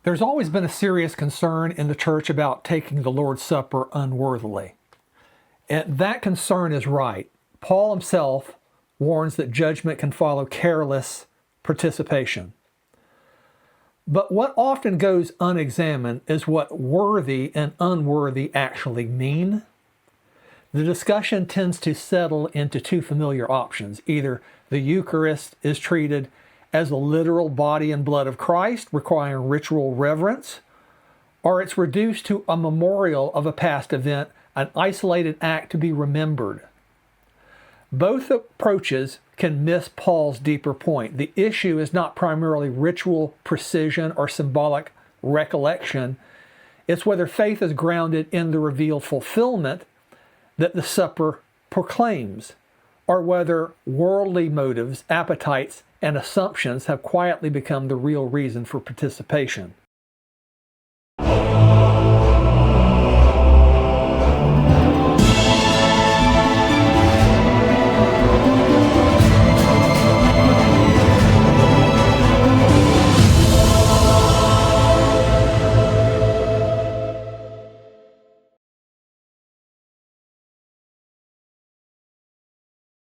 There's always been a serious concern in the church about taking the Lord's Supper unworthily. And that concern is right. Paul himself warns that judgment can follow careless participation. But what often goes unexamined is what worthy and unworthy actually mean. The discussion tends to settle into two familiar options. Either the Eucharist is treated as the literal body and blood of Christ, requiring ritual reverence, or it's reduced to a memorial of a past event, an isolated act to be remembered. Both approaches can miss Paul's deeper point. The issue is not primarily ritual precision or symbolic recollection. It's whether faith is grounded in the revealed fulfillment that the supper proclaims, or whether worldly motives, appetites, and assumptions have quietly become the real reason for participation.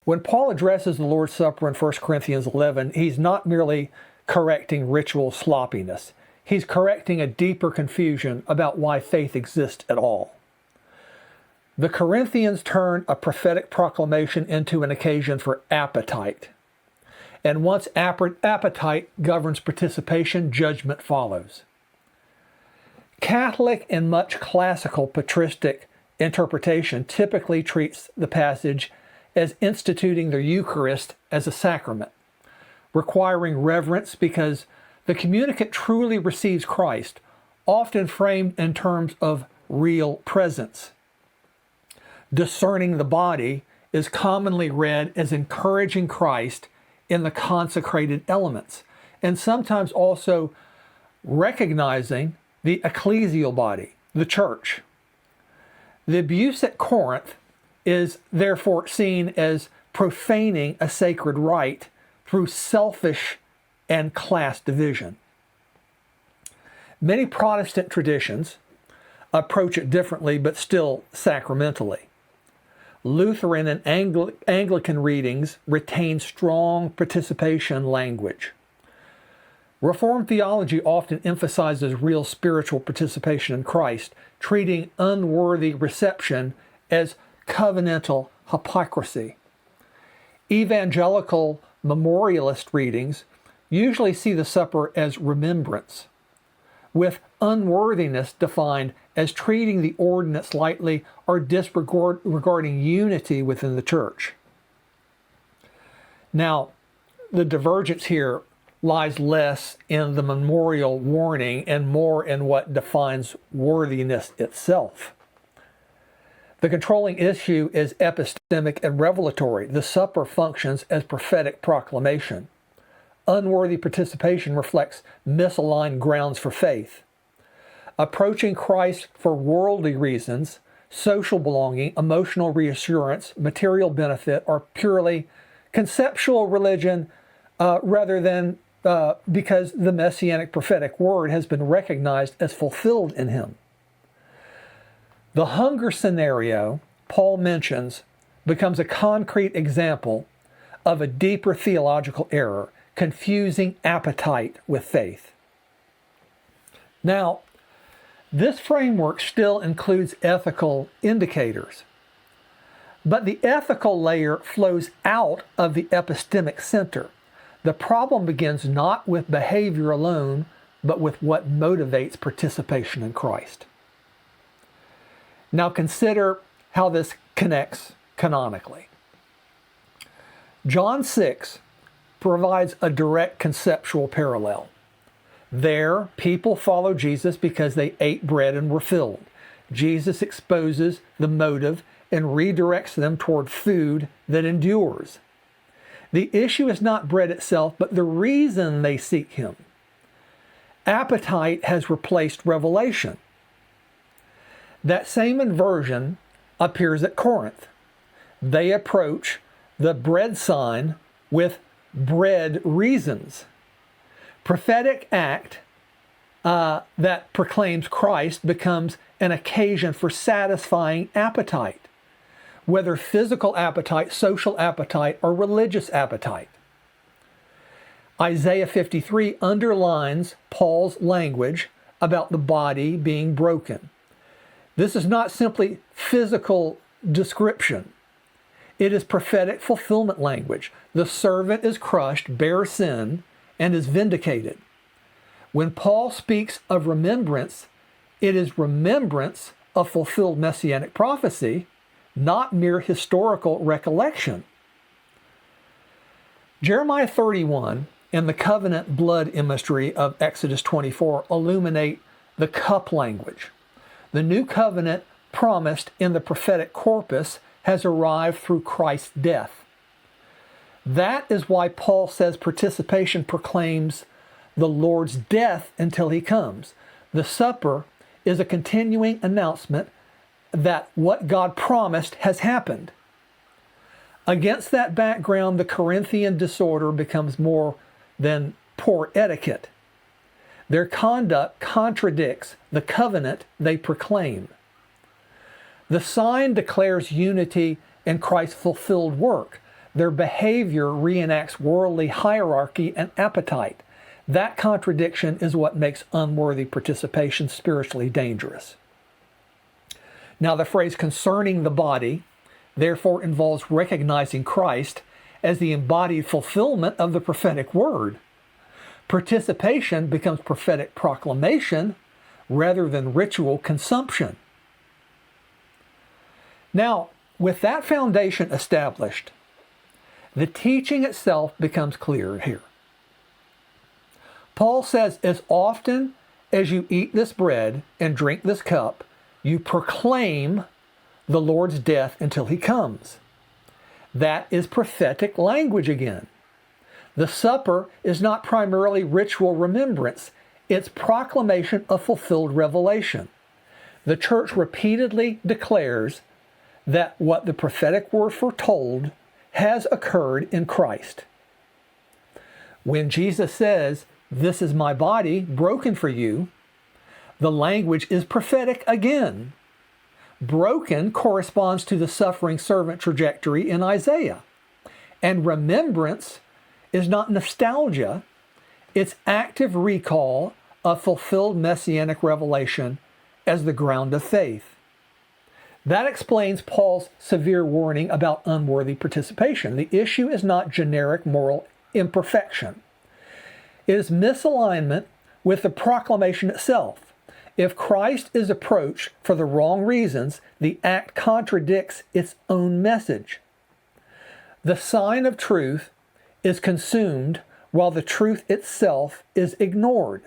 When Paul addresses the Lord's Supper in 1 Corinthians 11, he's not merely correcting ritual sloppiness. He's correcting a deeper confusion about why faith exists at all. The Corinthians turn a prophetic proclamation into an occasion for appetite. And once appetite governs participation, judgment follows. Catholic and much classical patristic interpretation typically treats the passage as instituting the Eucharist as a sacrament, requiring reverence because the communicant truly receives Christ, often framed in terms of real presence. Discerning the body is commonly read as encouraging Christ in the consecrated elements, and sometimes also recognizing the ecclesial body, the church. The abuse at Corinth is therefore seen as profaning a sacred rite through selfish and class division. Many Protestant traditions approach it differently, but still sacramentally. Lutheran and Anglican readings retain strong participation language. Reformed theology often emphasizes real spiritual participation in Christ, treating unworthy reception as covenantal hypocrisy. Evangelical memorialist readings usually see the supper as remembrance, with unworthiness defined as treating the ordinance lightly or disregarding unity within the church. Now, the divergence here lies less in the memorial warning and more in what defines worthiness itself. The controlling issue is epistemic and revelatory. The supper functions as prophetic proclamation. Unworthy participation reflects misaligned grounds for faith. Approaching Christ for worldly reasons, social belonging, emotional reassurance, material benefit, or purely conceptual religion rather than because the messianic prophetic word has been recognized as fulfilled in him. The hunger scenario Paul mentions becomes a concrete example of a deeper theological error, confusing appetite with faith. Now, this framework still includes ethical indicators, but the ethical layer flows out of the epistemic center. The problem begins not with behavior alone, but with what motivates participation in Christ. Now consider how this connects canonically. John 6 provides a direct conceptual parallel. There, people follow Jesus because they ate bread and were filled. Jesus exposes the motive and redirects them toward food that endures. The issue is not bread itself, but the reason they seek him. Appetite has replaced revelation. That same inversion appears at Corinth. They approach the bread sign with bread reasons. Prophetic act that proclaims Christ becomes an occasion for satisfying appetite, whether physical appetite, social appetite, or religious appetite. Isaiah 53 underlines Paul's language about the body being broken. This is not simply physical description. It is prophetic fulfillment language. The servant is crushed, bears sin, and is vindicated. When Paul speaks of remembrance, it is remembrance of fulfilled messianic prophecy, not mere historical recollection. Jeremiah 31 and the covenant blood imagery of Exodus 24 illuminate the cup language. The new covenant promised in the prophetic corpus has arrived through Christ's death. That is why Paul says participation proclaims the Lord's death until he comes. The supper is a continuing announcement that what God promised has happened. Against that background, the Corinthian disorder becomes more than poor etiquette. Their conduct contradicts the covenant they proclaim. The sign declares unity in Christ's fulfilled work. Their behavior reenacts worldly hierarchy and appetite. That contradiction is what makes unworthy participation spiritually dangerous. Now, the phrase concerning the body therefore involves recognizing Christ as the embodied fulfillment of the prophetic word. Participation becomes prophetic proclamation rather than ritual consumption. Now, with that foundation established, the teaching itself becomes clear here. Paul says, as often as you eat this bread and drink this cup, you proclaim the Lord's death until he comes. That is prophetic language again. The supper is not primarily ritual remembrance, it's proclamation of fulfilled revelation. The church repeatedly declares that what the prophetic word foretold has occurred in Christ. When Jesus says, "This is my body broken for you," the language is prophetic again. Broken corresponds to the suffering servant trajectory in Isaiah. And remembrance is not nostalgia, it's active recall of fulfilled messianic revelation as the ground of faith. That explains Paul's severe warning about unworthy participation. The issue is not generic moral imperfection. It is misalignment with the proclamation itself. If Christ is approached for the wrong reasons, the act contradicts its own message. The sign of truth is consumed while the truth itself is ignored.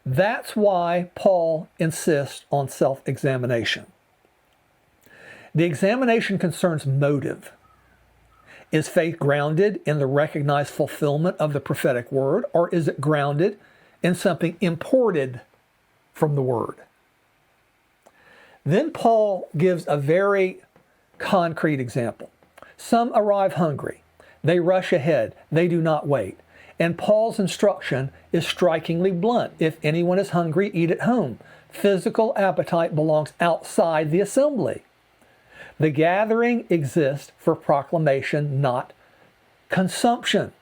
That's why Paul insists on self-examination. The examination concerns motive. Is faith grounded in the recognized fulfillment of the prophetic word, or is it grounded in something imported from the word? Then Paul gives a very concrete example. Some arrive hungry. They rush ahead. They do not wait. And Paul's instruction is strikingly blunt. If anyone is hungry, eat at home. Physical appetite belongs outside the assembly. The gathering exists for proclamation, not consumption.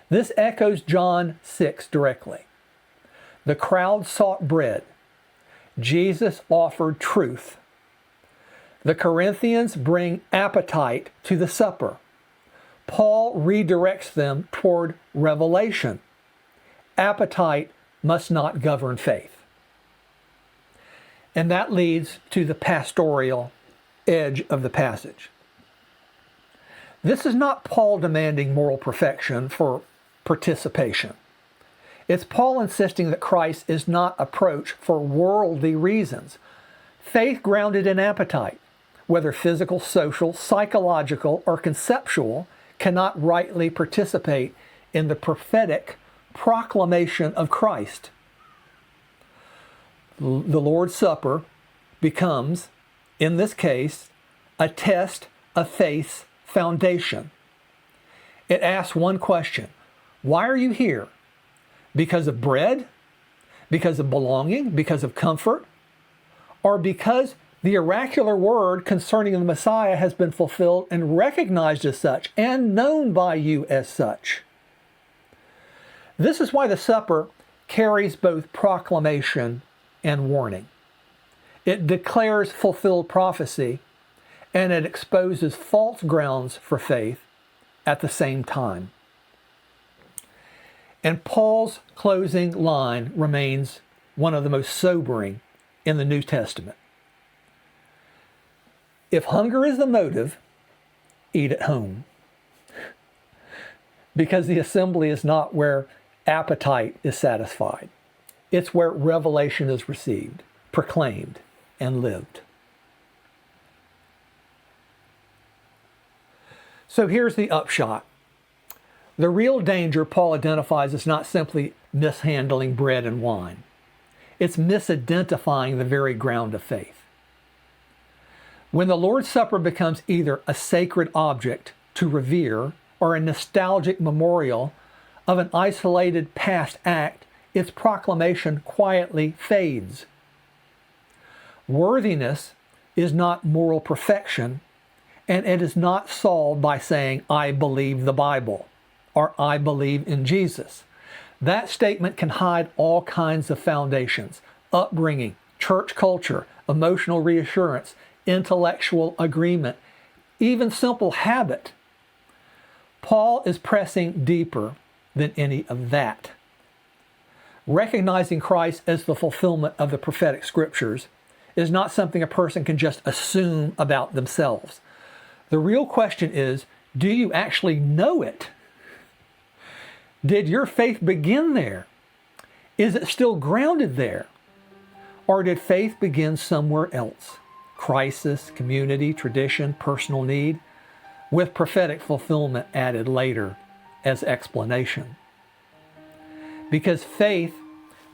This echoes John 6 directly. The crowd sought bread. Jesus offered truth. The Corinthians bring appetite to the supper. Paul redirects them toward revelation. Appetite must not govern faith. And that leads to the pastoral edge of the passage. This is not Paul demanding moral perfection for participation. It's Paul insisting that Christ is not approached for worldly reasons. Faith grounded in appetite, whether physical, social, psychological, or conceptual, cannot rightly participate in the prophetic proclamation of Christ. The Lord's Supper becomes, in this case, a test of faith's foundation. It asks one question: why are you here? Because of bread? Because of belonging? Because of comfort? Or because the oracular word concerning the Messiah has been fulfilled and recognized as such and known by you as such? This is why the supper carries both proclamation and warning. It declares fulfilled prophecy, and it exposes false grounds for faith at the same time. And Paul's closing line remains one of the most sobering in the New Testament. If hunger is the motive, eat at home. Because the assembly is not where appetite is satisfied. It's where revelation is received, proclaimed, and lived. So here's the upshot. The real danger Paul identifies is not simply mishandling bread and wine. It's misidentifying the very ground of faith. When the Lord's Supper becomes either a sacred object to revere or a nostalgic memorial of an isolated past act, its proclamation quietly fades. Worthiness is not moral perfection, and it is not solved by saying, I believe the Bible, or I believe in Jesus. That statement can hide all kinds of foundations: upbringing, church culture, emotional reassurance, intellectual agreement, even simple habit. Paul is pressing deeper than any of that. Recognizing Christ as the fulfillment of the prophetic scriptures is not something a person can just assume about themselves. The real question is, do you actually know it? Did your faith begin there? Is it still grounded there? Or did faith begin somewhere else? Crisis, community, tradition, personal need, with prophetic fulfillment added later as explanation. Because faith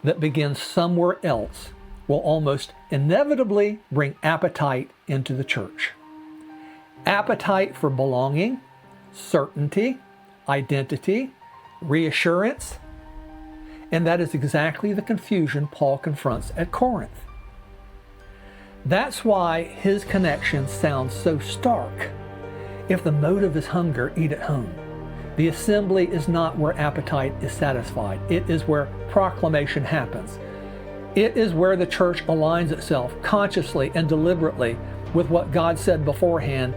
that begins somewhere else will almost inevitably bring appetite into the church. Appetite for belonging, certainty, identity, reassurance, and that is exactly the confusion Paul confronts at Corinth. That's why his connection sounds so stark. If the motive is hunger, eat at home. The assembly is not where appetite is satisfied. It is where proclamation happens. It is where the church aligns itself consciously and deliberately with what God said beforehand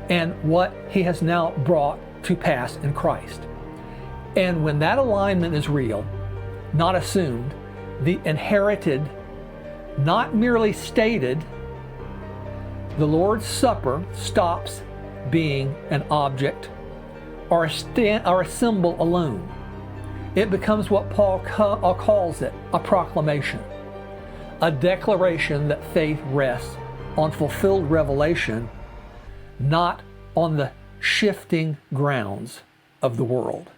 and what he has now brought to pass in Christ. And when that alignment is real, not assumed, the inherited, not merely stated, the Lord's Supper stops being an object or a symbol alone. It becomes what Paul calls it, a proclamation, a declaration that faith rests on fulfilled revelation, not on the shifting grounds of the world.